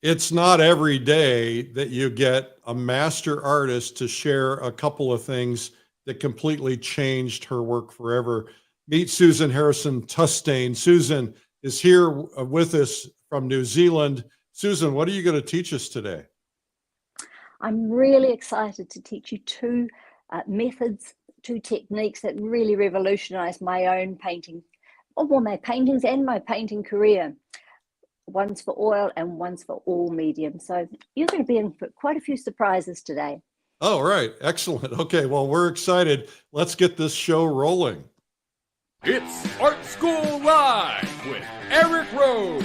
It's not every day that you get a master artist to share a couple of things that completely changed her work forever. Meet Susan Harrison-Tustain. Susan is here with us from New Zealand. Susan, what are you going to teach us today? I'm really excited to teach you two methods, two techniques that really revolutionized my own painting, well, my paintings and my painting career. One's for oil and one's for all medium. So you're going to be in for quite a few surprises today. Oh, right. Excellent. Okay. Well, we're excited. Let's get this show rolling. It's Art School Live with Eric Rose.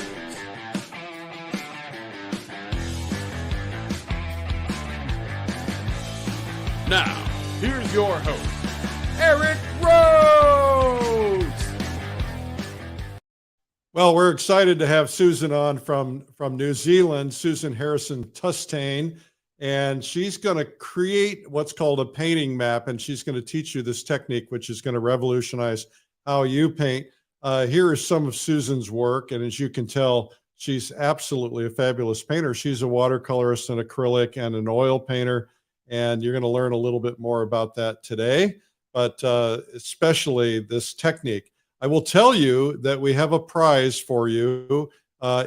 Now, here's your host, Eric Rose. Well, we're excited to have Susan on from New Zealand, Susan Harrison-Tustain, and she's going to create what's called a painting map, and she's going to teach you this technique, which is going to revolutionize how you paint. Here is some of Susan's work, and as you can tell, she's absolutely a fabulous painter. She's a watercolorist, an acrylic, and an oil painter, and you're going to learn a little bit more about that today, but especially this technique. I will tell you that we have a prize for you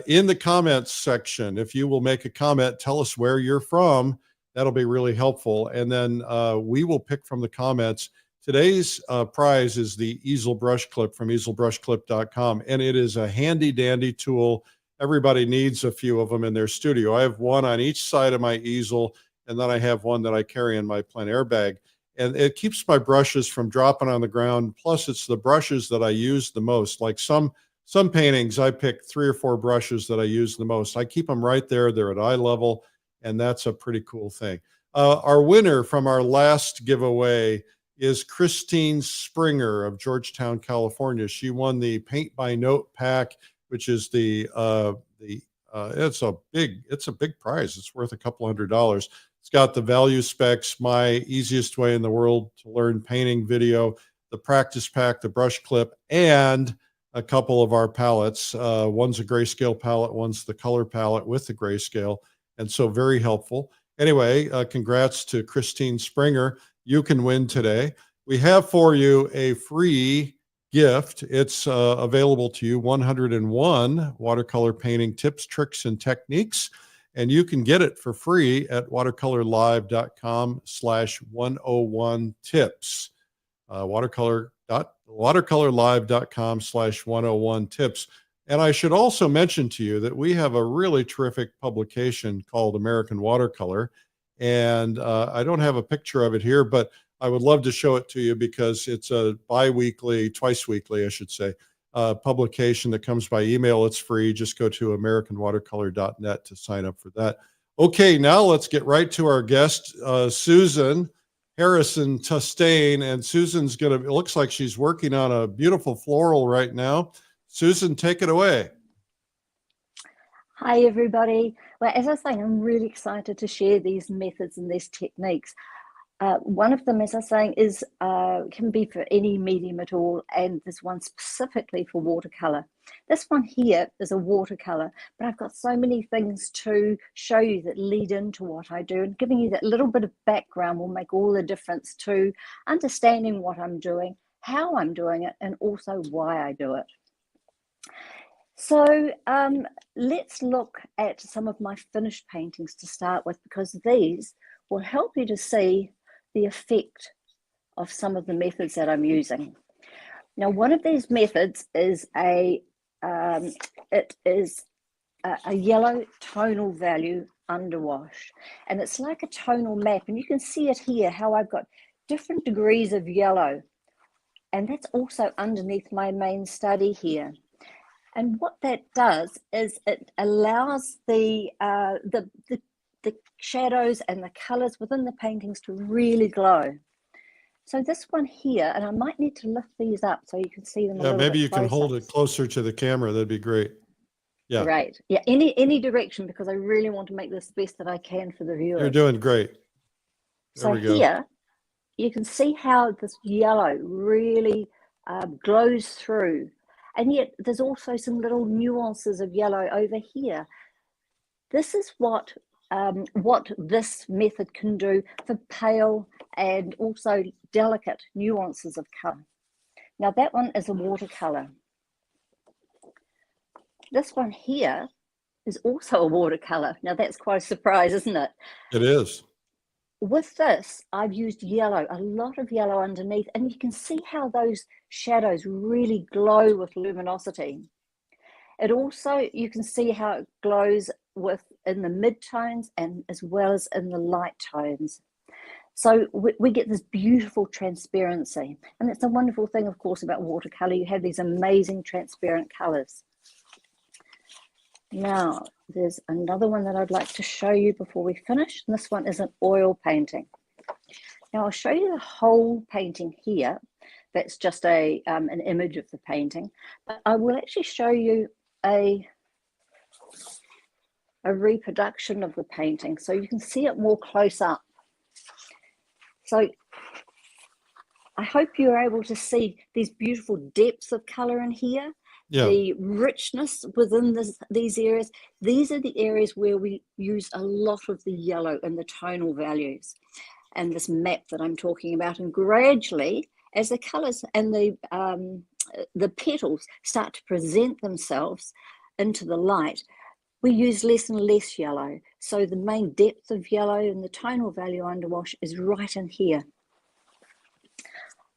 in the comments section. If you will make a comment, tell us where you're from. That'll be really helpful. And then we will pick from the comments. Today's prize is the easel brush clip from easelbrushclip.com. And it is a handy dandy tool. Everybody needs a few of them in their studio. I have one on each side of my easel, and then I have one that I carry in my plein air bag. And it keeps my brushes from dropping on the ground. Plus, it's the brushes that I use the most. Like some paintings, I pick 3 or 4 brushes that I use the most. I keep them right there. They're at eye level, and that's a pretty cool thing. Our winner from our last giveaway is Christine Springer of Georgetown, California. She won the Paint by Note pack, which is it's a big prize. It's worth a couple $100. It's got the value specs, my easiest way in the world to learn painting video, the practice pack, the brush clip, and a couple of our palettes. One's a grayscale palette, one's the color palette with the grayscale, and so very helpful. Anyway, congrats to Christine Springer. You can win today. We have for you a free gift. It's available to you, 101 watercolor painting tips, tricks, and techniques. And you can get it for free at watercolorlive.com/101tips. Watercolorlive.com/101tips. And I should also mention to you that we have a really terrific publication called American Watercolor. And I don't have a picture of it here, but I would love to show it to you because it's a twice weekly, I should say, publication that comes by email. It's free. Just go to americanwatercolor.net to sign up for that. Okay, now let's get right to our guest, Susan Harrison-Tustain. And Susan's it looks like she's working on a beautiful floral right now. Susan, take it away. Hi, everybody. Well, as I was saying, I'm really excited to share these methods and these techniques. One of them, as I was saying, is can be for any medium at all, and there's one specifically for watercolor. This one here is a watercolor, but I've got so many things to show you that lead into what I do, and giving you that little bit of background will make all the difference to understanding what I'm doing, how I'm doing it, and also why I do it. So let's look at some of my finished paintings to start with, because these will help you to see the effect of some of the methods that I'm using. Now, one of these methods is a yellow tonal value underwash, and it's like a tonal map, and you can see it here, how I've got different degrees of yellow, and that's also underneath my main study here. And what that does is it allows the shadows and the colors within the paintings to really glow. So this one here, and I might need to lift these up so you can see them a little bit maybe you closer. can hold it closer to the camera. That'd be great. Yeah. Great. Yeah, any direction, because I really want to make this the best that I can for the viewers. You're doing great. So here, you can see how this yellow really glows through. And yet there's also some little nuances of yellow over here. This is what this method can do for pale and also delicate nuances of colour. Now that one is a watercolor. This one here is also a watercolor. Now that's quite a surprise, isn't it? It is. With this, I've used yellow, a lot of yellow underneath, and you can see how those shadows really glow with luminosity. It also, you can see how it glows in the mid-tones and as well as in the light tones. So we get this beautiful transparency. And it's a wonderful thing, of course, about watercolor. You have these amazing transparent colors. Now, there's another one that I'd like to show you before we finish. And this one is an oil painting. Now, I'll show you the whole painting here. That's just an image of the painting. But I will actually show you a reproduction of the painting so you can see it more close up. So I hope you're able to see these beautiful depths of color in here, the richness within these areas. These are the areas where we use a lot of the yellow and the tonal values and this map that I'm talking about. And gradually, as the colors and the petals start to present themselves into the light, we use less and less yellow. So the main depth of yellow and the tonal value underwash is right in here.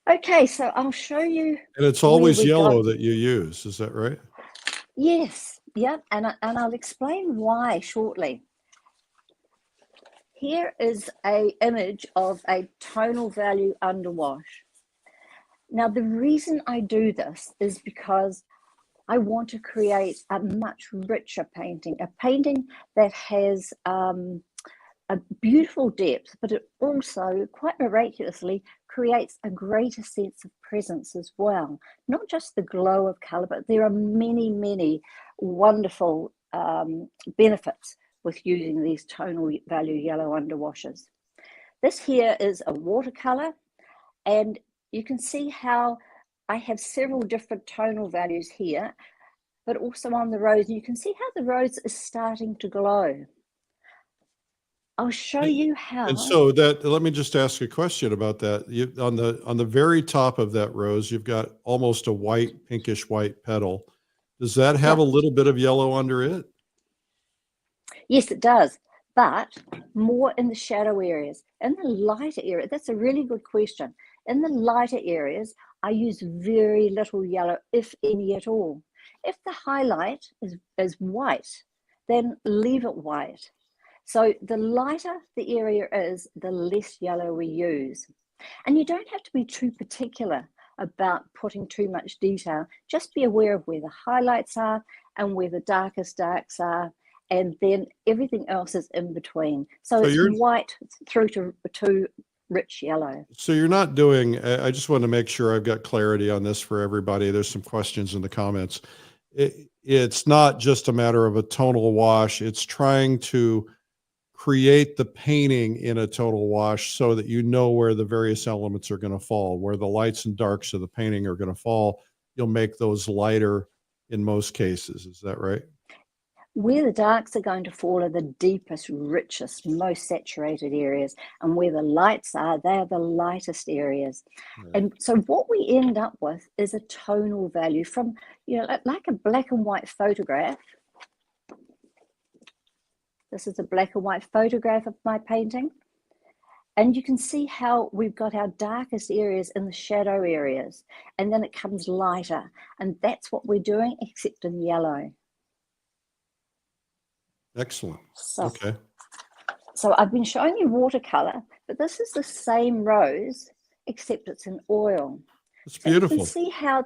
Okay, so I'll show you. And it's always yellow that you use, is that right? Yes, yeah, and I'll explain why shortly. Here is an image of a tonal value underwash. Now, the reason I do this is because I want to create a much richer painting, a painting that has a beautiful depth, but it also, quite miraculously, creates a greater sense of presence as well. Not just the glow of colour, but there are many, many wonderful benefits with using these tonal value yellow underwashes. This here is a watercolour, and you can see how I have several different tonal values here, but also on the rose. You can see how the rose is starting to glow. I'll show you how. And so let me just ask a question about that. On the very top of that rose, you've got almost a white, pinkish white petal. Does that have a little bit of yellow under it? Yes, it does, but more in the shadow areas. In the lighter area, that's a really good question. In the lighter areas, I use very little yellow, if any at all. If the highlight is white, then leave it white. So the lighter the area is, the less yellow we use. And you don't have to be too particular about putting too much detail. Just be aware of where the highlights are and where the darkest darks are, and then everything else is in between. So it's white through to rich yellow. So you're not doing, I just want to make sure I've got clarity on this for everybody. There's some questions in the comments. It's not just a matter of a tonal wash. It's trying to create the painting in a tonal wash so that you know where the various elements are going to fall, where the lights and darks of the painting are going to fall. You'll make those lighter in most cases. Is that right? Where the darks are going to fall are the deepest, richest, most saturated areas. And where the lights are, they are the lightest areas. Right. And so what we end up with is a tonal value from, like a black and white photograph. This is a black and white photograph of my painting. And you can see how we've got our darkest areas in the shadow areas. And then it comes lighter. And that's what we're doing, except in yellow. Excellent. Okay. So I've been showing you watercolor, but this is the same rose, except it's in oil. It's beautiful. You can see how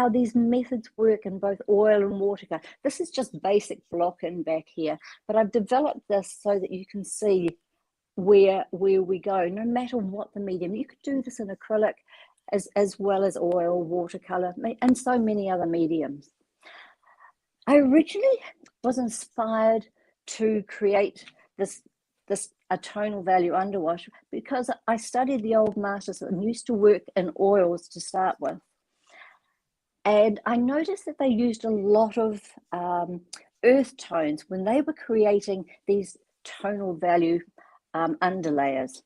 these methods work in both oil and watercolor. This is just basic block in back here, but I've developed this so that you can see where we go, no matter what the medium. You could do this in acrylic as well as oil, watercolor, and so many other mediums. I originally was inspired to create a tonal value underwash because I studied the old masters and used to work in oils to start with. And I noticed that they used a lot of earth tones when they were creating these tonal value underlayers.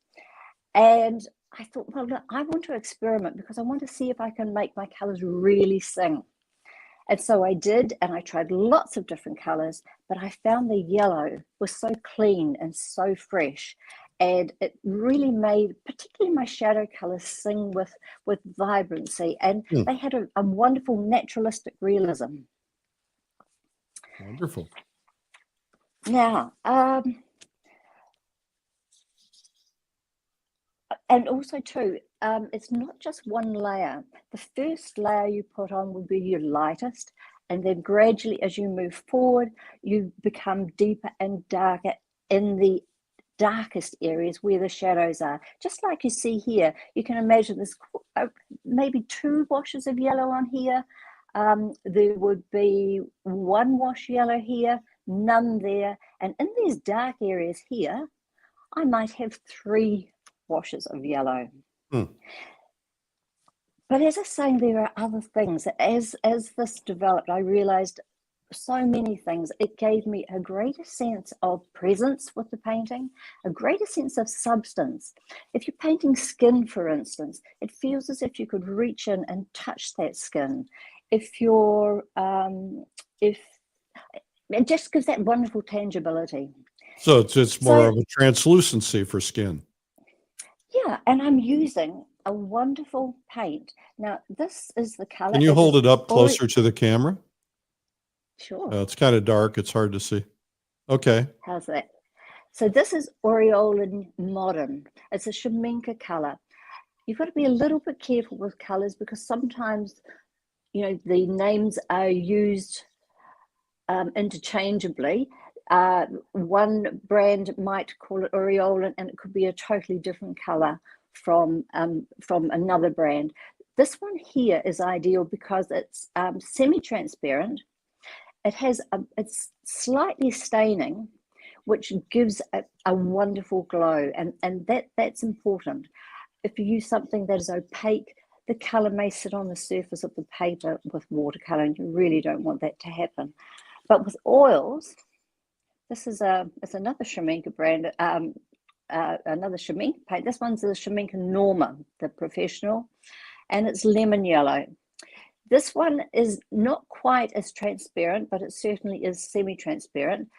And I thought, well, look, I want to experiment because I want to see if I can make my colors really sing. And so I did, and I tried lots of different colors, but I found the yellow was so clean and so fresh. And it really made, particularly my shadow colors, sing with vibrancy. And they had a wonderful naturalistic realism. Wonderful. Now, and also too, it's not just one layer. The first layer you put on will be your lightest, and then gradually as you move forward, you become deeper and darker in the darkest areas where the shadows are. Just like you see here, you can imagine there's maybe 2 washes of yellow on here. There would be 1 wash yellow here, none there. And in these dark areas here, I might have 3 washes of yellow. But as I was saying, there are other things. As this developed, I realized so many things. It gave me a greater sense of presence with the painting, a greater sense of substance. If you're painting skin, for instance, it feels as if you could reach in and touch that skin. If you're, it just gives that wonderful tangibility. So it's more of a translucency for skin. Yeah, and I'm using a wonderful paint. Now, this is the color. Can you hold it up closer to the camera? Sure. It's kind of dark. It's hard to see. Okay. How's that? So this is Aureolin Modern. It's a Sheminka color. You've got to be a little bit careful with colors because sometimes, you know, the names are used interchangeably. One brand might call it Aureolin and it could be a totally different color from another brand. This one here is ideal because it's semi-transparent. It has it's slightly staining, which gives a wonderful glow, and that's important. If you use something that is opaque, the color may sit on the surface of the paper with watercolor, and you really don't want that to happen. But with oils, this is it's another Sheminka brand, another Sheminka paint. This one's the Sheminka Norma, the professional, and it's lemon yellow. This one is not quite as transparent, but it certainly is semi-transparent,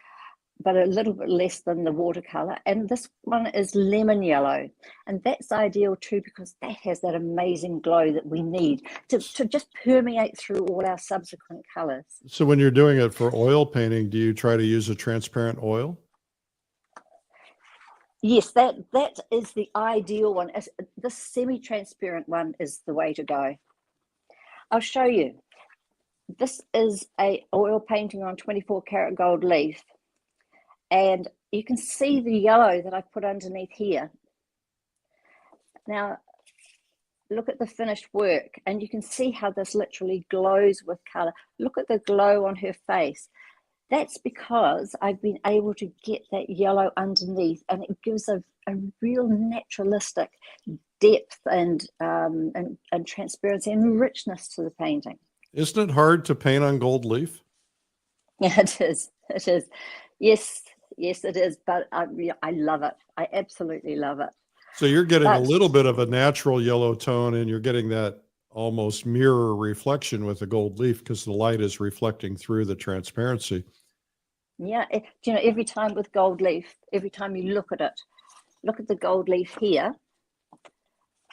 but a little bit less than the watercolor. And this one is lemon yellow. And that's ideal too, because that has that amazing glow that we need to just permeate through all our subsequent colors. So when you're doing it for oil painting, do you try to use a transparent oil? Yes, that is the ideal one. This semi-transparent one is the way to go. I'll show you. This is a oil painting on 24 karat gold leaf. And you can see the yellow that I've put underneath here. Now, look at the finished work, and you can see how this literally glows with color. Look at the glow on her face. That's because I've been able to get that yellow underneath, and it gives a real naturalistic depth and transparency and richness to the painting. Isn't it hard to paint on gold leaf? Yeah, it is. It is. Yes, it is. But I love it. I absolutely love it. So you're getting a little bit of a natural yellow tone, and you're getting that almost mirror reflection with the gold leaf because the light is reflecting through the transparency. Yeah, you know, every time with gold leaf, every time you look at it, look at the gold leaf here,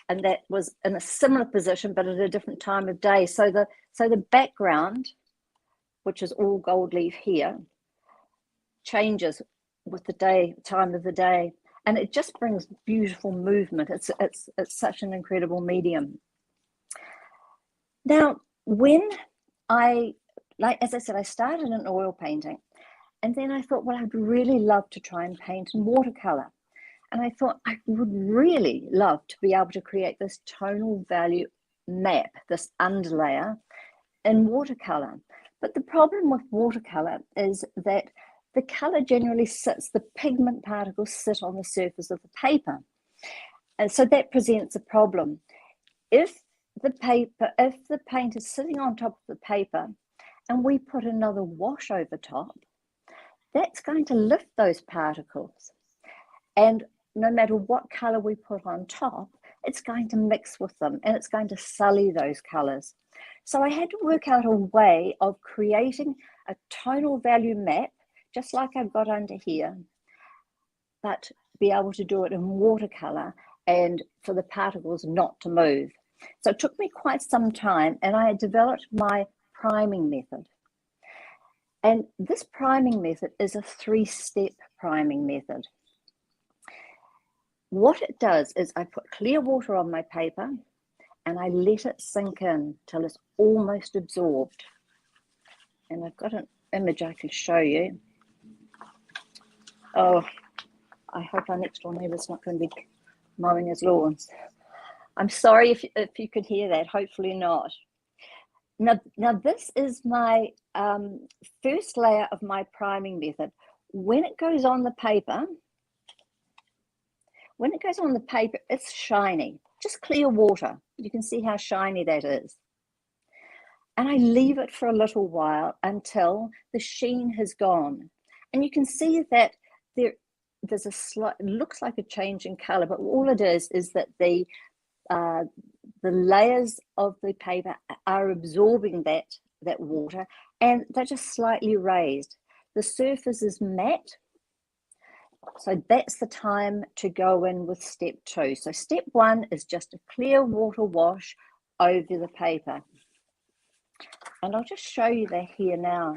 and that was in a similar position, but at a different time of day. So the background, which is all gold leaf here, changes with the time of the day, and it just brings beautiful movement. It's such an incredible medium. Now, when as I said, I started in oil painting, and then I thought, well, I'd really love to try and paint in watercolor. And I thought I would really love to be able to create this tonal value map, this underlayer in watercolor. But the problem with watercolor is that the color generally the pigment particles sit on the surface of the paper. And so that presents a problem. If the paint is sitting on top of the paper and we put another wash over top, that's going to lift those particles. And no matter what color we put on top, it's going to mix with them and it's going to sully those colors. So I had to work out a way of creating a tonal value map, just like I've got under here, but be able to do it in watercolor and for the particles not to move. So it took me quite some time, and I had developed my priming method. And this priming method is a 3-step priming method. What it does is I put clear water on my paper and I let it sink in till it's almost absorbed. And I've got an image I can show you. Oh, I hope our next door neighbour's not going to be mowing his lawns. I'm sorry if you could hear that, hopefully not. Now this is my first layer of my priming method. When it goes on the paper, it's shiny, just clear water. You can see how shiny that is. And I leave it for a little while until the sheen has gone. And you can see that there's a slight, it looks like a change in color, but all it is that the layers of the paper are absorbing that water, and they're just slightly raised. The surface is matte. So that's the time to go in with step 2. So step 1 is just a clear water wash over the paper. And I'll just show you that here now.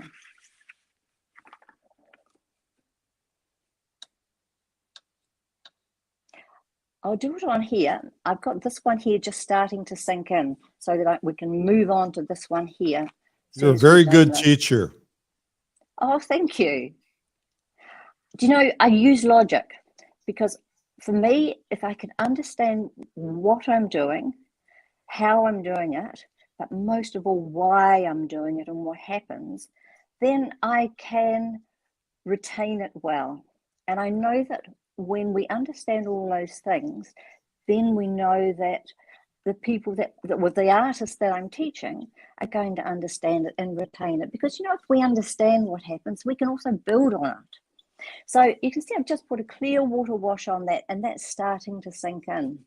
I'll do it on here. I've got this one here just starting to sink in so that we can move on to this one here. You're a very good teacher. Oh, thank you. Do you know, I use logic because for me, if I can understand what I'm doing, how I'm doing it, but most of all, why I'm doing it and what happens, then I can retain it well. And I know that when we understand all those things, then we know that the people that with the artists that I'm teaching are going to understand it and retain it. Because, you know, if we understand what happens, we can also build on it. So you can see I've just put a clear water wash on that, and that's starting to sink in.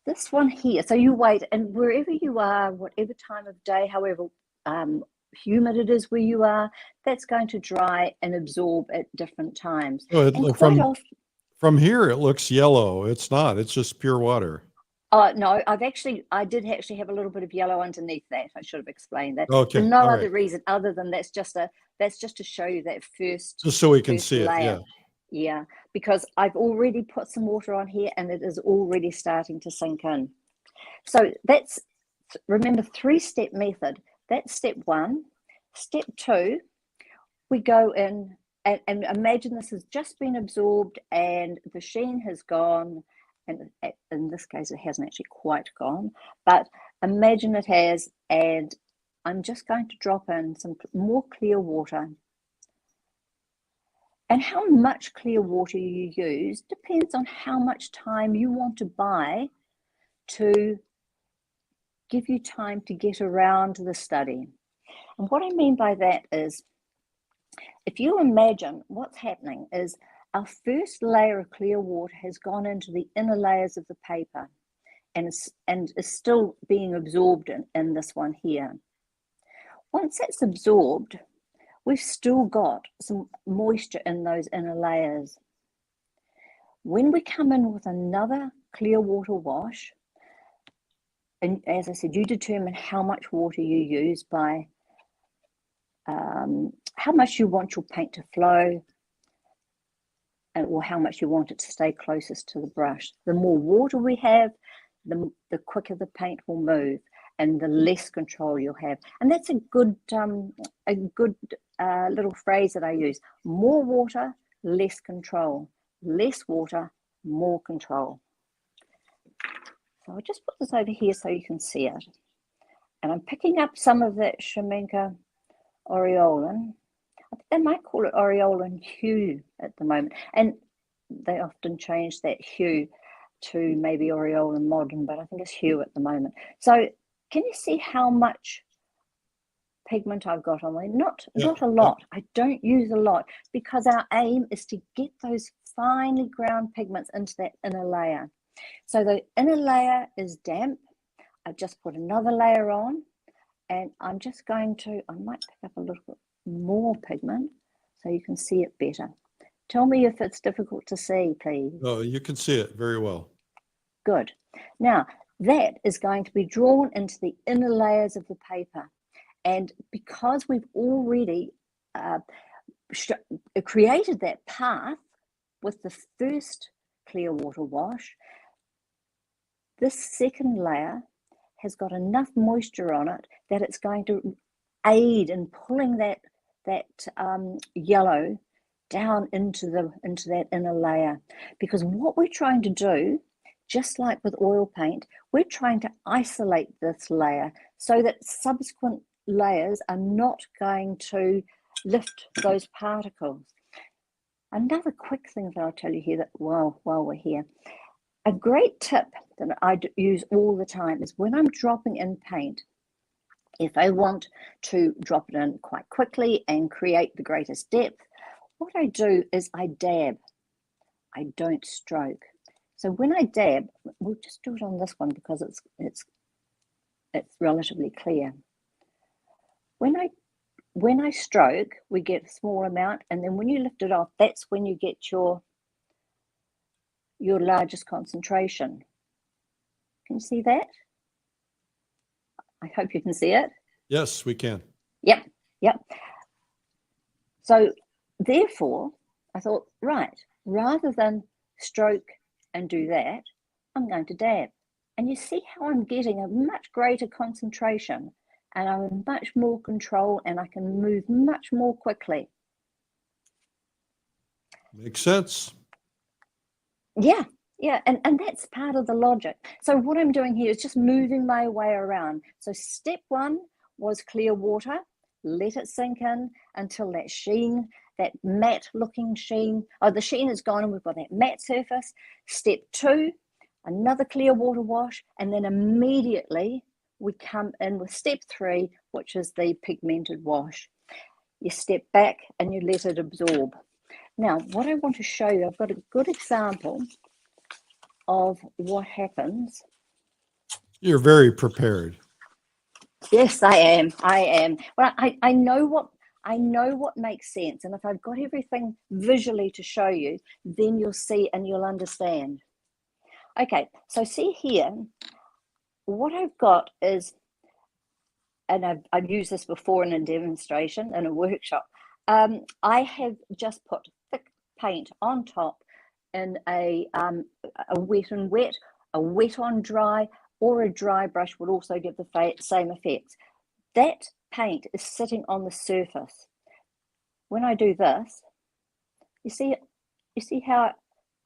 This one here, so you wait, and wherever you are, whatever time of day, however humid it is where you are, that's going to dry and absorb at different times. Oh, from here, it looks yellow. It's not. It's just pure water. No, I did actually have a little bit of yellow underneath that. I should have explained that. Okay. For no other reason other than that's just to show you that first. Just so we can see layer. it. Yeah, because I've already put some water on here and it is already starting to sink in. So that's, remember, 3-step method. That's step 1. Step 2, we go in and imagine this has just been absorbed and the sheen has gone. And in this case, it hasn't actually quite gone, but imagine it has, and I'm just going to drop in some more clear water. And how much clear water you use depends on how much time you want to buy to give you time to get around the study. And what I mean by that is, if you imagine what's happening is our first layer of clear water has gone into the inner layers of the paper and is still being absorbed in this one here. Once that's absorbed, we've still got some moisture in those inner layers. When we come in with another clear water wash, and as I said, you determine how much water you use by how much you want your paint to flow, or how much you want it to stay closest to the brush. The more water we have, the quicker the paint will move and the less control you'll have. And that's a good little phrase that I use. More water, less control. Less water, more control. So I'll just put this over here so you can see it. And I'm picking up some of that Shemenka Aureolin. They might call it Aureolin hue at the moment. And they often change that hue to maybe Aureolin modern, but I think it's hue at the moment. So can you see how much pigment I've got on there. Not a lot. I don't use a lot because our aim is to get those finely ground pigments into that inner layer. So the inner layer is damp. I've just put another layer on, and I'm just going to, I might pick up a little bit more pigment so you can see it better. Tell me if it's difficult to see, please. Oh, you can see it very well. Good. Now, that is going to be drawn into the inner layers of the paper. And because we've already created that path with the first clear water wash, this second layer has got enough moisture on it that it's going to aid in pulling that yellow down into that inner layer. Because what we're trying to do, just like with oil paint, we're trying to isolate this layer so that subsequent layers are not going to lift those particles. Another quick thing that I'll tell you here that while we're here, a great tip that I use all the time is when I'm dropping in paint, if I want to drop it in quite quickly and create the greatest depth, what I do is I dab. I don't stroke. So when I dab, we'll just do it on this one because it's relatively clear. When I stroke, we get a small amount, and then when you lift it off, that's when you get your largest concentration. Can you see that? I hope you can see it. Yes, we can. Yep. So therefore, I thought, right, rather than stroke and do that, I'm going to dab. And you see how I'm getting a much greater concentration, and I'm in much more control, and I can move much more quickly. Makes sense. Yeah, and that's part of the logic. So what I'm doing here is just moving my way around. So step one was clear water, let it sink in until that sheen, that matte looking sheen, the sheen is gone and we've got that matte surface. Step two, another clear water wash, and then immediately we come in with step three, which is the pigmented wash. You step back and you let it absorb. Now, what I want to show you, I've got a good example of what happens. You're very prepared. Yes, I am. Well, I know what makes sense, and if I've got everything visually to show you, then you'll see and you'll understand. Okay, so see here, what I've got is, and I've used this before in a demonstration, in a workshop, I have just put thick paint on top in a wet and wet, a wet on dry, or a dry brush would also give the same effects. That paint is sitting on the surface. When I do this, you see how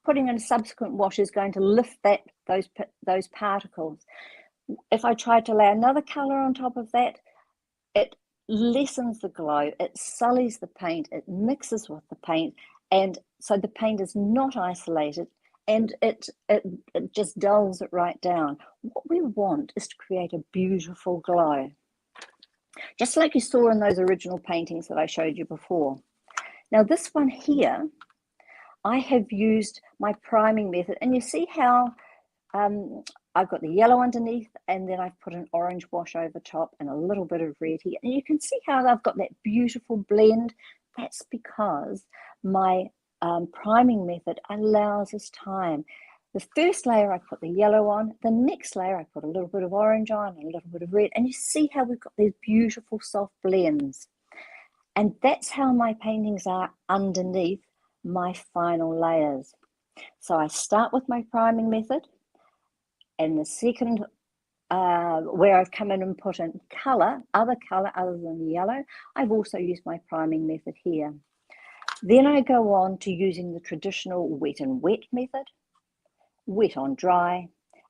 putting in a subsequent wash is going to lift those particles. If I tried to lay another color on top of that, it lessens the glow, it sullies the paint, it mixes with the paint, and so the paint is not isolated, and it just dulls it right down. What we want is to create a beautiful glow, just like you saw in those original paintings that I showed you before. Now this one here, I have used my priming method, and you see how I've got the yellow underneath, and then I've put an orange wash over top and a little bit of red here. And you can see how I've got that beautiful blend. That's because my priming method allows us time. The first layer I put the yellow on, the next layer I put a little bit of orange on and a little bit of red, and you see how we've got these beautiful soft blends. And that's how my paintings are underneath my final layers. So I start with my priming method, and the second where I've come in and put in other color other than yellow, I've also used my priming method here. Then I go on to using the traditional wet and wet method, wet on dry,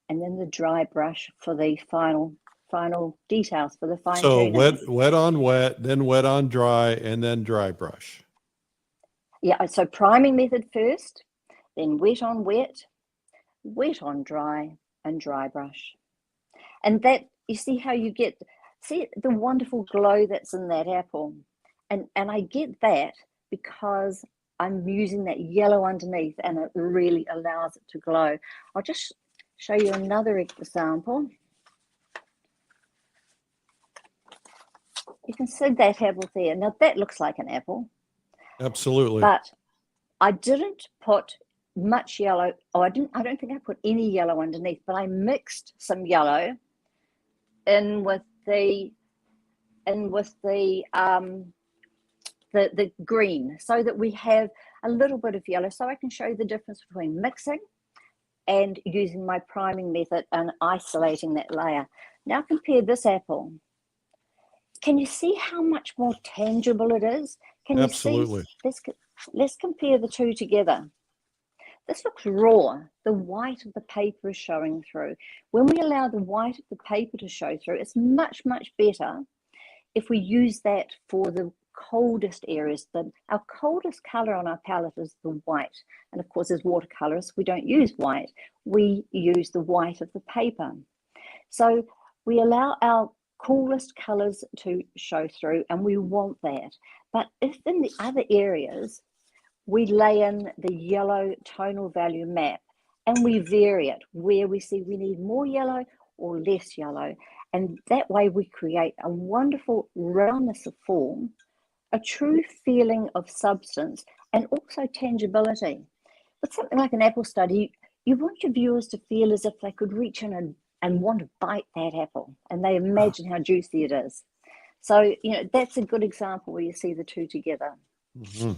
and then the dry brush for the final details, for the fine tuning. So wet on wet, then wet on dry, and then dry brush. Yeah, so priming method first, then wet on wet, wet on dry, and dry brush. And that, you see how you get See the wonderful glow that's in that apple. And I get that because I'm using that yellow underneath and it really allows it to glow. I'll just show you another example. You can see that apple there. Now that looks like an apple. Absolutely. But I didn't put much yellow. Oh, I don't think I put any yellow underneath, but I mixed some yellow in with the green, so that we have a little bit of yellow, so I can show you the difference between mixing and using my priming method and isolating that layer. Now compare this apple. Can you see how much more tangible it is? Can Absolutely. you see? Let's compare the two together. This looks raw. The white of the paper is showing through. When we allow the white of the paper to show through, it's much, much better if we use that for the coldest areas. Our coldest color on our palette is the white. And of course, as watercolorists, we don't use white. We use the white of the paper. So we allow our coolest colors to show through, and we want that. But if in the other areas, we lay in the yellow tonal value map and we vary it where we see we need more yellow or less yellow. And that way we create a wonderful roundness of form, a true feeling of substance, and also tangibility. With something like an apple study, you want your viewers to feel as if they could reach in and want to bite that apple, and they imagine how juicy it is. So, that's a good example where you see the two together. Mm-hmm.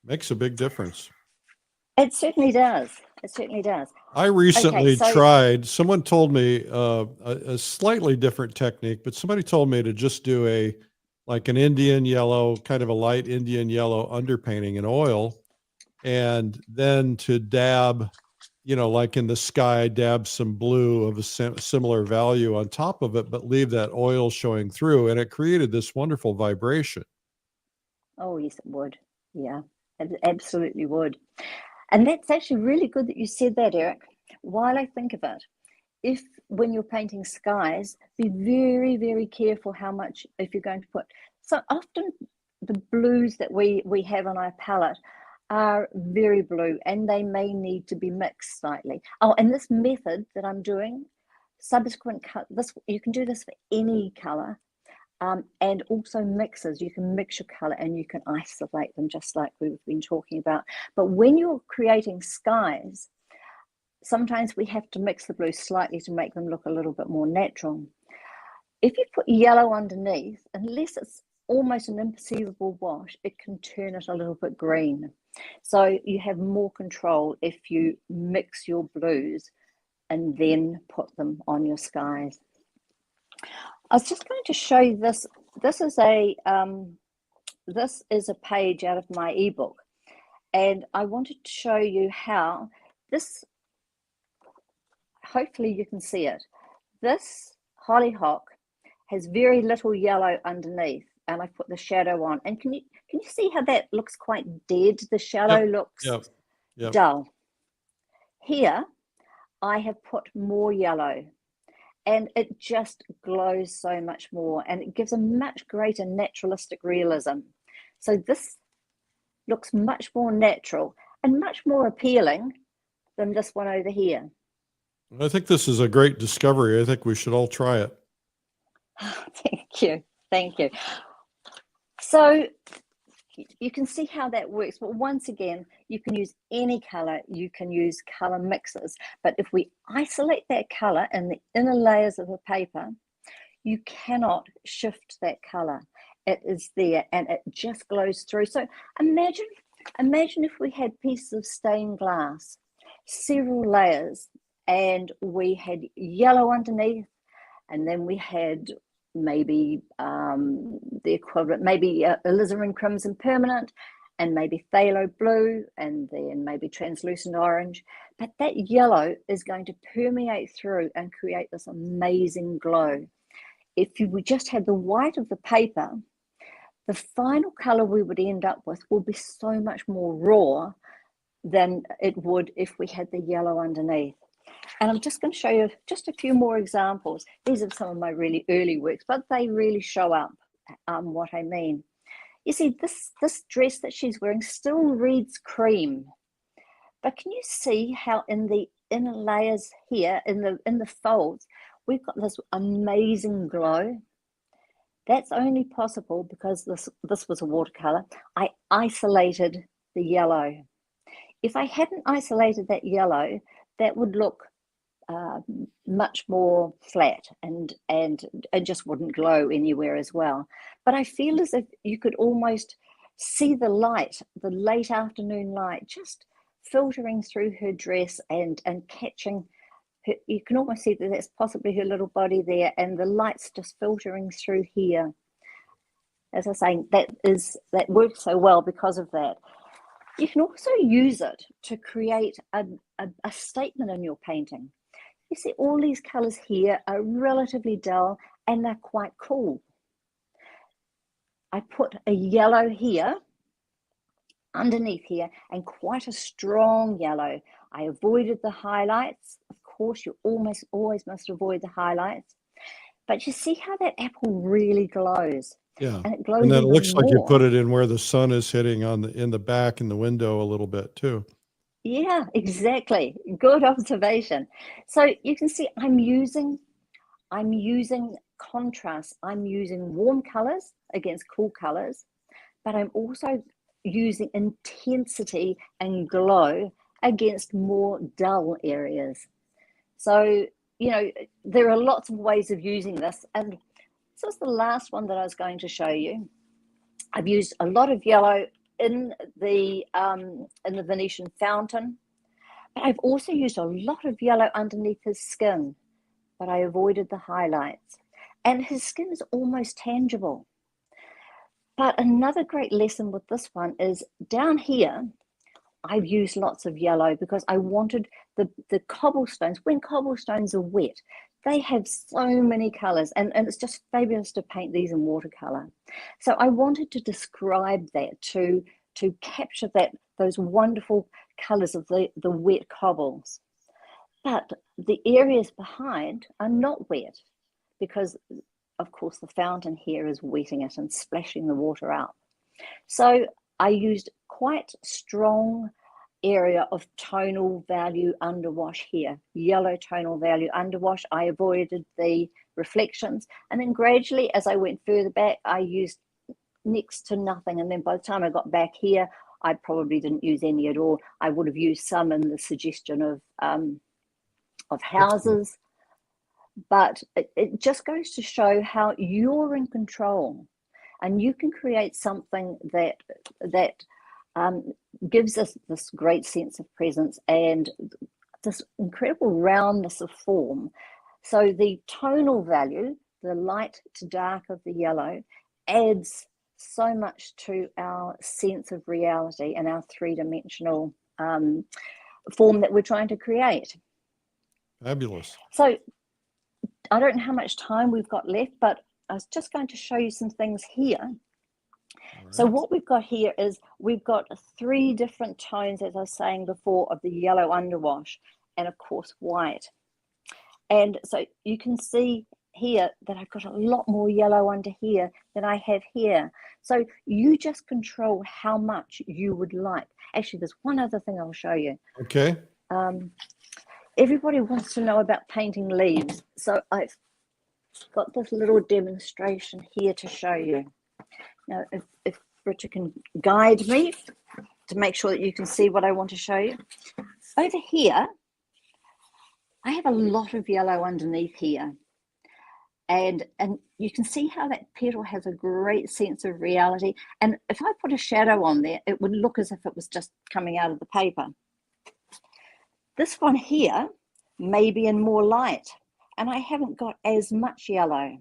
Makes a big difference. It certainly does. It certainly does. I recently Okay, so tried, someone told me a slightly different technique, but somebody told me to just do like an Indian yellow, kind of a light Indian yellow underpainting in oil, and then to dab, like in the sky, dab some blue of a similar value on top of it, but leave that oil showing through. And it created this wonderful vibration. Oh, yes, it would. Yeah, it absolutely would. And that's actually really good that you said that, Eric. While I think of it, when you're painting skies, be very, very careful how much, if you're going to put. So often the blues that we have on our palette are very blue, and they may need to be mixed slightly. Oh, and this method that I'm doing, you can do this for any color. And also mixes. You can mix your color and you can isolate them, just like we've been talking about. But when you're creating skies, sometimes we have to mix the blues slightly to make them look a little bit more natural. If you put yellow underneath, unless it's almost an imperceivable wash, it can turn it a little bit green. So you have more control if you mix your blues and then put them on your skies. I was just going to show you this. This is a page out of my ebook, and I wanted to show you how this. Hopefully, you can see it. This hollyhock has very little yellow underneath, and I put the shadow on. And can you see how that looks quite dead? The shadow looks dull. Here, I have put more yellow. And it just glows so much more, and it gives a much greater naturalistic realism. So this looks much more natural and much more appealing than this one over here. I think this is a great discovery. I think we should all try it. Thank you. Thank you. So you can see how that works. But once again, you can use any color. You can use color mixes. But if we isolate that color in the inner layers of the paper, you cannot shift that color. It is there and it just glows through. So imagine if we had pieces of stained glass, several layers, and we had yellow underneath, and then we had maybe the equivalent, maybe alizarin crimson permanent, and maybe phthalo blue, and then maybe translucent orange. But that yellow is going to permeate through and create this amazing glow. If we just had the white of the paper, the final color we would end up with will be so much more raw than it would if we had the yellow underneath. And I'm just going to show you just a few more examples. These are some of my really early works, but they really show up what I mean. You see, this dress that she's wearing still reads cream, but can you see how in the inner layers here, in the folds, we've got this amazing glow? That's only possible because this was a watercolor. I isolated the yellow. If I hadn't isolated that yellow, that would look much more flat and just wouldn't glow anywhere as well. But I feel as if you could almost see the light, the late afternoon light, just filtering through her dress and catching her. You can almost see that that's possibly her little body there, and the light's just filtering through here. As I was saying, that works so well because of that. You can also use it to create a statement in your painting. You see, all these colors here are relatively dull and they're quite cool. I put a yellow here, underneath here, and quite a strong yellow. I avoided the highlights. Of course, you almost always must avoid the highlights. But you see how that apple really glows? Yeah. And it glows And then it even looks like you more. put it in where the sun is hitting in the back in the window a little bit too. Yeah, exactly. Good observation. So you can see I'm using contrast. I'm using warm colors against cool colors, but I'm also using intensity and glow against more dull areas. So, you know, there are lots of ways of using this. And this was the last one that I was going to show you. I've used a lot of yellow in the Venetian fountain, but I've also used a lot of yellow underneath his skin, but I avoided the highlights. And his skin is almost tangible. But another great lesson with this one is down here, I've used lots of yellow because I wanted the cobblestones. When cobblestones are wet, they have so many colors, and it's just fabulous to paint these in watercolor. So I wanted to describe that, to capture those wonderful colors of the wet cobbles. But the areas behind are not wet because, of course, the fountain here is wetting it and splashing the water out. So I used quite strong area of tonal value underwash here, yellow tonal value underwash. I avoided the reflections, and then gradually as I went further back, I used next to nothing, and then by the time I got back here, I probably didn't use any at all. I would have used some in the suggestion of houses, but it just goes to show how you're in control, and you can create something that gives us this great sense of presence and this incredible roundness of form. So the tonal value, the light to dark of the yellow, adds so much to our sense of reality and our three-dimensional form that we're trying to create. Fabulous. So I don't know how much time we've got left, but I was just going to show you some things here. Right. So what we've got here is we've got 3 different tones, as I was saying before, of the yellow underwash, and of course white. And so you can see here that I've got a lot more yellow under here than I have here. So you just control how much you would like. Actually, there's one other thing I'll show you. Okay. Everybody wants to know about painting leaves. So I've got this little demonstration here to show you. Now, if Richard can guide me to make sure that you can see what I want to show you. Over here, I have a lot of yellow underneath here. And you can see how that petal has a great sense of reality. And if I put a shadow on there, it would look as if it was just coming out of the paper. This one here may be in more light, and I haven't got as much yellow.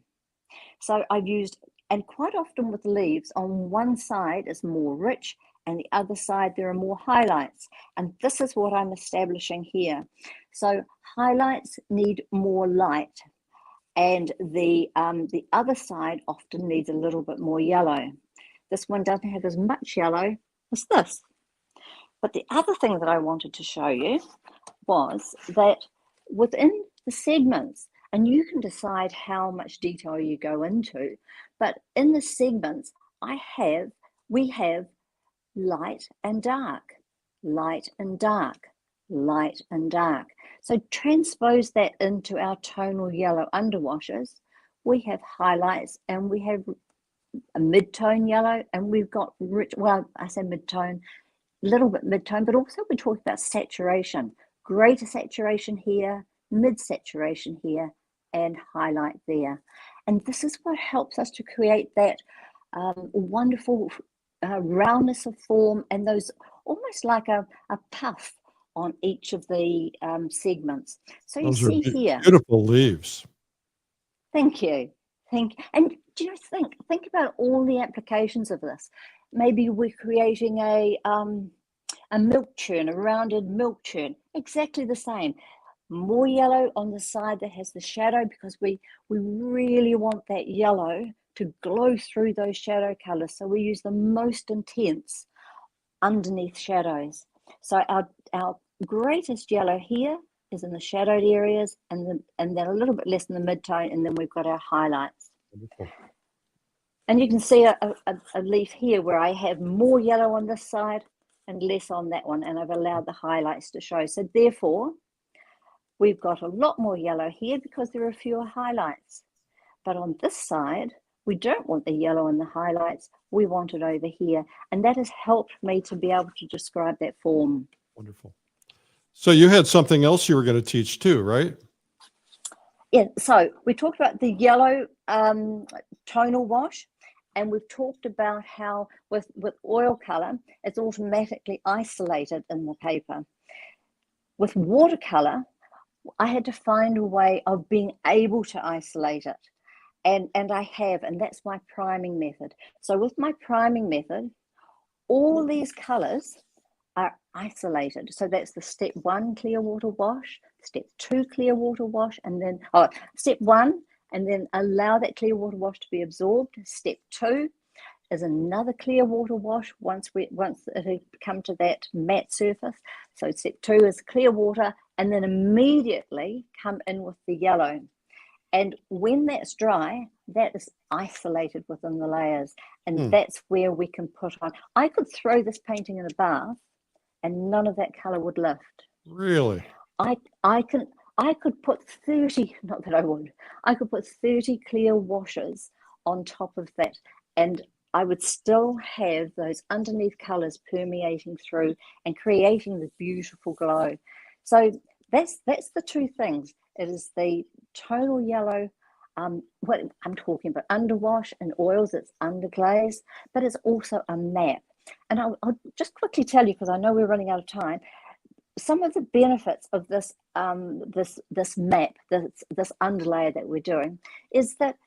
So I've used, and quite often with leaves, on one side is more rich, and the other side there are more highlights. And this is what I'm establishing here. So highlights need more light, and the other side often needs a little bit more yellow. This one doesn't have as much yellow as this. But the other thing that I wanted to show you was that within the segments, and you can decide how much detail you go into, but in the segments, we have light and dark, light and dark, light and dark. So transpose that into our tonal yellow underwashes. We have highlights and we have a mid-tone yellow, and we've got rich, well, I say mid-tone, a little bit mid-tone, but also we talk about saturation, greater saturation here, mid-saturation here, and highlight there. And this is what helps us to create that wonderful roundness of form, and those almost like a puff on each of the segments. So you Those see are here. beautiful leaves. Thank you. And do you know, think about all the applications of this. Maybe we're creating a milk churn, a rounded milk churn, exactly the same. More yellow on the side that has the shadow, because we really want that yellow to glow through those shadow colors. So we use the most intense underneath shadows. So our greatest yellow here is in the shadowed areas, and then a little bit less in the mid-tone, and then we've got our highlights. Wonderful. And you can see a leaf here where I have more yellow on this side and less on that one, and I've allowed the highlights to show. So therefore, we've got a lot more yellow here because there are fewer highlights. But on this side, we don't want the yellow in the highlights, we want it over here. And that has helped me to be able to describe that form. Wonderful. So you had something else you were going to teach too, right? Yeah, so we talked about the yellow tonal wash, and we've talked about how with oil color, it's automatically isolated in the paper. With watercolor, I had to find a way of being able to isolate it. And I have, and that's my priming method. So with my priming method, all these colors are isolated. So that's the step 1 clear water wash, step 2 clear water wash, and then step 1, and then allow that clear water wash to be absorbed. Step 2 is another clear water wash once it had come to that matte surface. So step 2 is clear water, and then immediately come in with the yellow. And when that's dry, that is isolated within the layers, and that's where we can put on. I could throw this painting in a bath and none of that color would lift. Really? I could put 30, not that I would, I could put 30 clear washes on top of that, and I would still have those underneath colors permeating through and creating the beautiful glow. So that's the two things. It is the tonal yellow, what I'm talking about, underwash and oils, it's underglaze, but it's also a map. And I'll just quickly tell you, because I know we're running out of time, some of the benefits of this this map, this underlay that we're doing, is that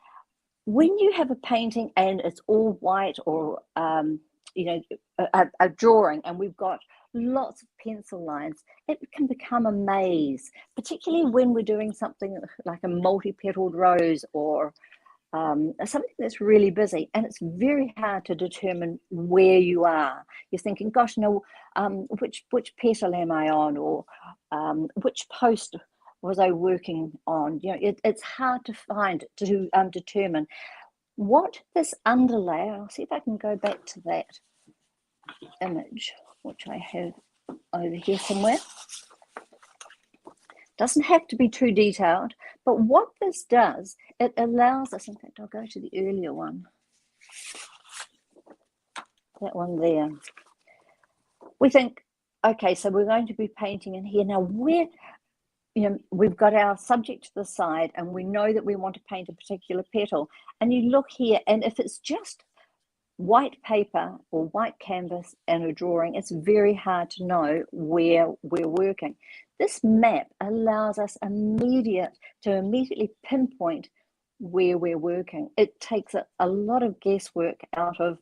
when you have a painting and it's all white, or you know, a drawing, and we've got lots of pencil lines, it can become a maze, particularly when we're doing something like a multi-petaled rose, or something that's really busy, and it's very hard to determine where you are. You're thinking, gosh, no, which petal am I on, or which post was I working on? You know, it's hard to find, to determine what this underlay. I'll see if I can go back to that image, which I have over here somewhere. Doesn't have to be too detailed, but what this does, it allows us, in fact, I'll go to the earlier one, that one there. We think, okay, so we're going to be painting in here. Now, where, you know, we've got our subject to the side, and we know that we want to paint a particular petal, and you look here, and if it's just white paper or white canvas and a drawing, it's very hard to know where we're working. This map allows us to immediately pinpoint where we're working. It takes a lot of guesswork out of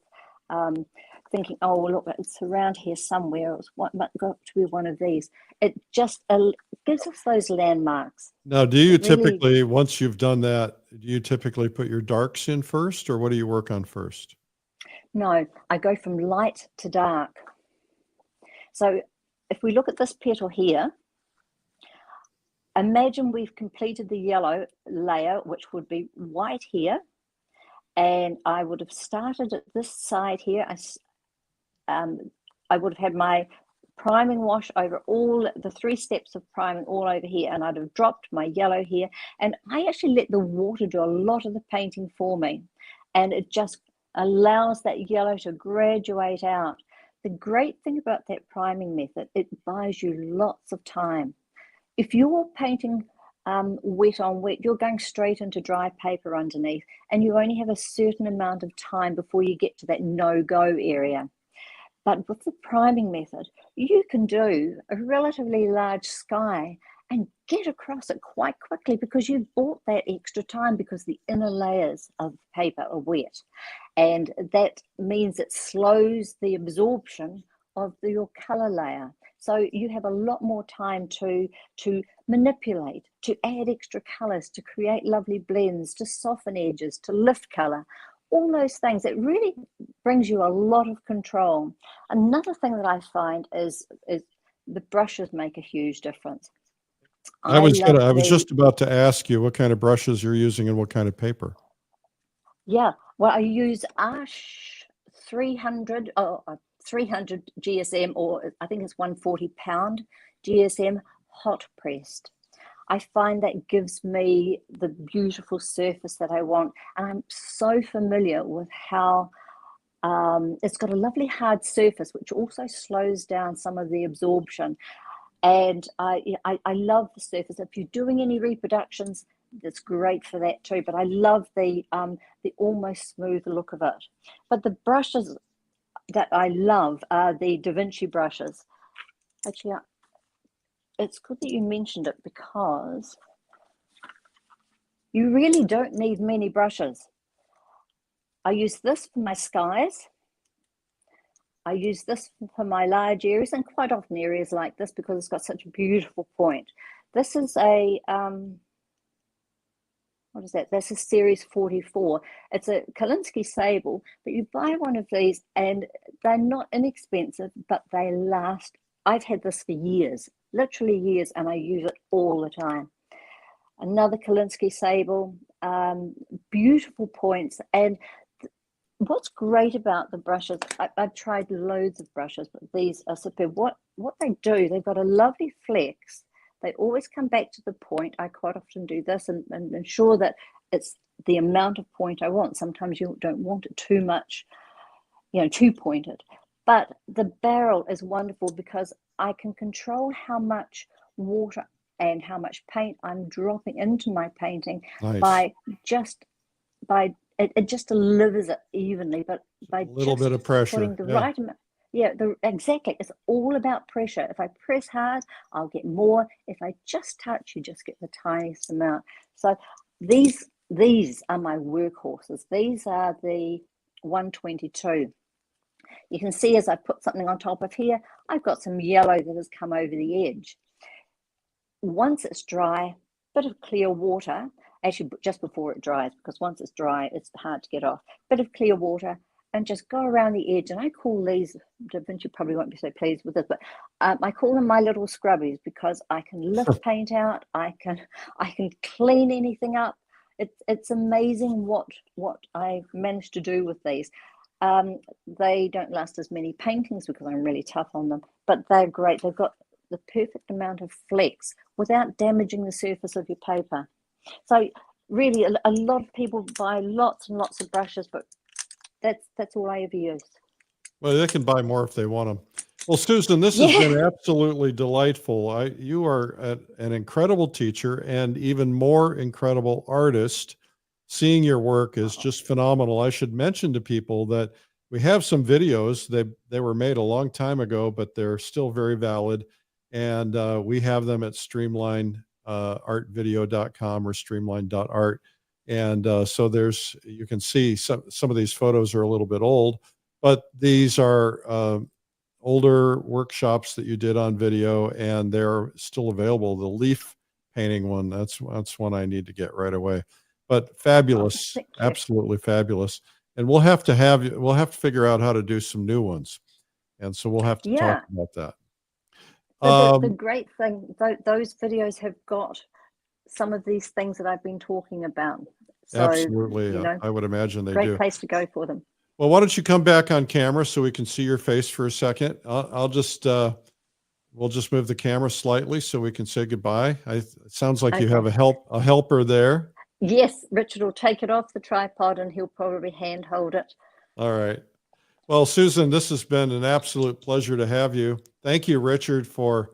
thinking, oh, well, look, it's around here somewhere. It might got to be one of these. It just gives us those landmarks. Now, do you typically, once you've done that, do you typically put your darks in first, or what do you work on first? No, I go from light to dark. So if we look at this petal here, imagine we've completed the yellow layer, which would be white here. And I would have started at this side here. I would have had my priming wash over all the 3 steps of priming all over here, and I'd have dropped my yellow here. And I actually let the water do a lot of the painting for me. And it just allows that yellow to graduate out. The great thing about that priming method, it buys you lots of time. If you're painting wet on wet, you're going straight into dry paper underneath, and you only have a certain amount of time before you get to that no-go area. But with the priming method, you can do a relatively large sky and get across it quite quickly because you've bought that extra time because the inner layers of paper are wet. And that means it slows the absorption of your color layer. So you have a lot more time to manipulate, to add extra colors, to create lovely blends, to soften edges, to lift color, all those things. It really brings you a lot of control. Another thing that I find is the brushes make a huge difference. I was just about to ask you what kind of brushes you're using and what kind of paper. Yeah, well, I use Arch 300 GSM, or I think it's 140 pound GSM hot pressed. I find that gives me the beautiful surface that I want, and I'm so familiar with how it's got a lovely hard surface, which also slows down some of the absorption. And I love the surface. If you're doing any reproductions, that's great for that too. But I love the almost smooth look of it. But the brushes that I love are the Vinci brushes. Actually, it's good that you mentioned it because you really don't need many brushes. I use this for my skies. I use this for my large areas, and quite often areas like this because it's got such a beautiful point. This is a, what is that? That's a series 44. It's a Kolinsky sable, but you buy one of these and they're not inexpensive, but they last. I've had this for years, literally years, and I use it all the time. Another Kolinsky sable, beautiful points. And what's great about the brushes, I've tried loads of brushes, but these are superb. What they do, they've got a lovely flex. They always come back to the point. I quite often do this and ensure that it's the amount of point I want. Sometimes you don't want it too much, too pointed. But the barrel is wonderful because I can control how much water and how much paint I'm dropping into my painting. Nice. It just delivers it evenly, but by a little bit of pressure, putting the right amount. Yeah, exactly. It's all about pressure. If I press hard, I'll get more. If I just touch, you just get the tiniest amount. So these are my workhorses. These are the 122. You can see as I put something on top of here, I've got some yellow that has come over the edge. Once it's dry, bit of clear water, actually just before it dries, because once it's dry, it's hard to get off. Bit of clear water and just go around the edge. And I call these, Vinci probably won't be so pleased with this, but I call them my little scrubbies because I can lift paint out. I can clean anything up. It's amazing what I've managed to do with these. They don't last as many paintings because I'm really tough on them, but they're great. They've got the perfect amount of flex without damaging the surface of your paper. So really, a lot of people buy lots and lots of brushes, but that's all I ever use. Well, they can buy more if they want them. Well, Susan, this has been absolutely delightful. You are an incredible teacher and even more incredible artist. Seeing your work is just phenomenal. I should mention to people that we have some videos. They were made a long time ago, but they're still very valid. And we have them at streamlineartvideo.com or streamline.art. And so you can see some of these photos are a little bit old, but these are older workshops that you did on video, and they're still available. The leaf painting one, that's one I need to get right away. But fabulous, absolutely fabulous. And we'll have to figure out how to do some new ones. And so we'll have to talk about that. So the great thing, those videos have got some of these things that I've been talking about. So, Absolutely. you know, I would imagine they great do. place to go for them. Well, why don't you come back on camera so we can see your face for a second? I'll just, we'll just move the camera slightly so we can say goodbye. It sounds like you have a helper there. Yes, Richard will take it off the tripod and he'll probably hand hold it. All right. Well, Susan, this has been an absolute pleasure to have you. Thank you, Richard, for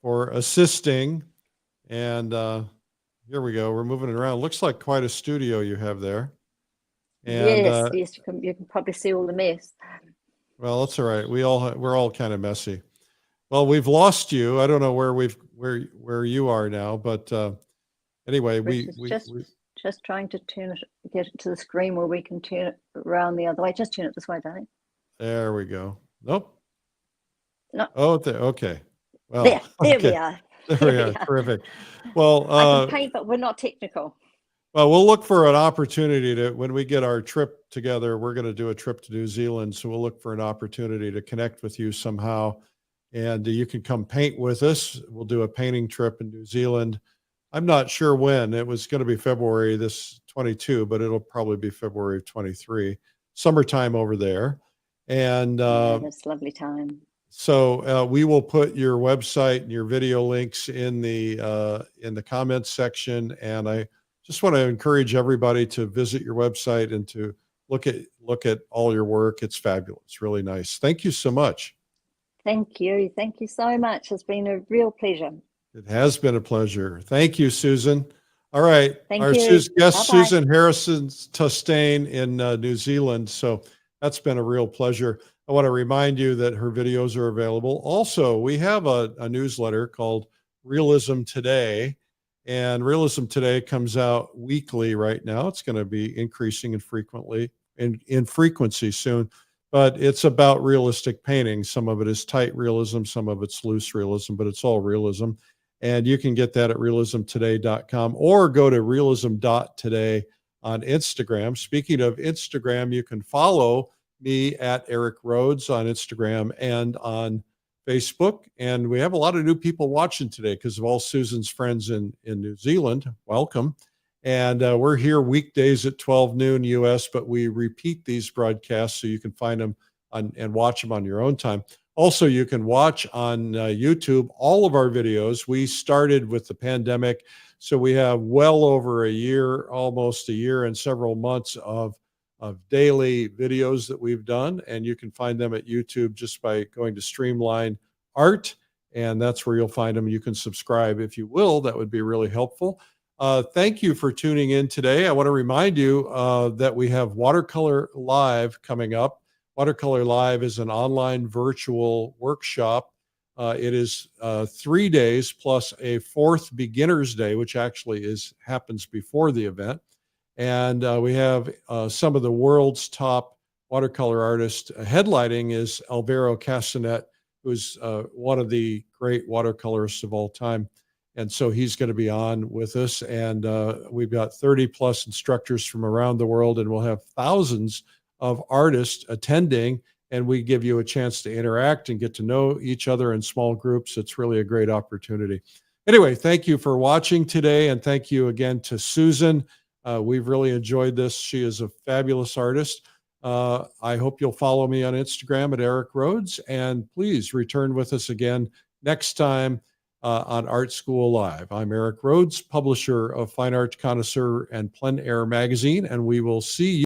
assisting. And here we go. We're moving it around. Looks like quite a studio you have there. And, yes, you can probably see all the mess. well, that's all right. We're all kind of messy. Well, we've lost you. I don't know where you are now, but anyway, we just trying to get it to the screen where we can turn it around the other way. Just turn it this way, darling. There we go. Nope. No. Oh, there. Okay. Well, there okay. we are. There we are. Terrific. Well, I can paint, but we're not technical. Well, we'll look for an opportunity to, when we get our trip together, we're going to do a trip to New Zealand. So we'll look for an opportunity to connect with you somehow. And you can come paint with us. We'll do a painting trip in New Zealand. I'm not sure when. It was going to be February this 22, but it'll probably be February of 23. Summertime over there. And that's a lovely time. So we will put your website and your video links in the comments section. And I just want to encourage everybody to visit your website and to look at all your work. It's fabulous, really nice. Thank you so much. Thank you. Thank you so much. It's been a real pleasure. It has been a pleasure. Thank you, Susan. All right. Thank Our you. guest, Bye-bye. Susan Harrison-Tustain in New Zealand. So that's been a real pleasure. I want to remind you that her videos are available. Also, we have a newsletter called Realism Today, and Realism Today comes out weekly right now. It's going to be increasing in frequency soon, but it's about realistic painting. Some of it is tight realism, some of it's loose realism, but it's all realism. And you can get that at realismtoday.com or go to realism.today on Instagram. Speaking of Instagram, you can follow me at Eric Rhodes on Instagram and on Facebook. And we have a lot of new people watching today because of all Susan's friends in New Zealand. Welcome. And we're here weekdays at 12 noon US, but we repeat these broadcasts so you can find them and watch them on your own time. Also, you can watch on YouTube all of our videos. We started with the pandemic, so we have well over a year, almost a year and several months of daily videos that we've done, and you can find them at YouTube just by going to Streamline Art, and that's where you'll find them. You can subscribe if you will. That would be really helpful. Thank you for tuning in today. I want to remind you that we have Watercolor Live coming up. Watercolor Live is an online virtual workshop. It is 3 days plus a fourth beginner's day, which actually happens before the event. And we have some of the world's top watercolor artists. Headlining is Alvaro Castanet, who's one of the great watercolorists of all time. And so he's going to be on with us. And we've got 30 plus instructors from around the world, and we'll have thousands of artists attending, and we give you a chance to interact and get to know each other in small groups. It's really a great opportunity. Anyway, thank you for watching today, and thank you again to Susan. We've really enjoyed this. She is a fabulous artist. I hope you'll follow me on Instagram at Eric Rhodes, and please return with us again next time on Art School Live. I'm Eric Rhodes, publisher of Fine Art Connoisseur and Plein Air magazine, and we will see you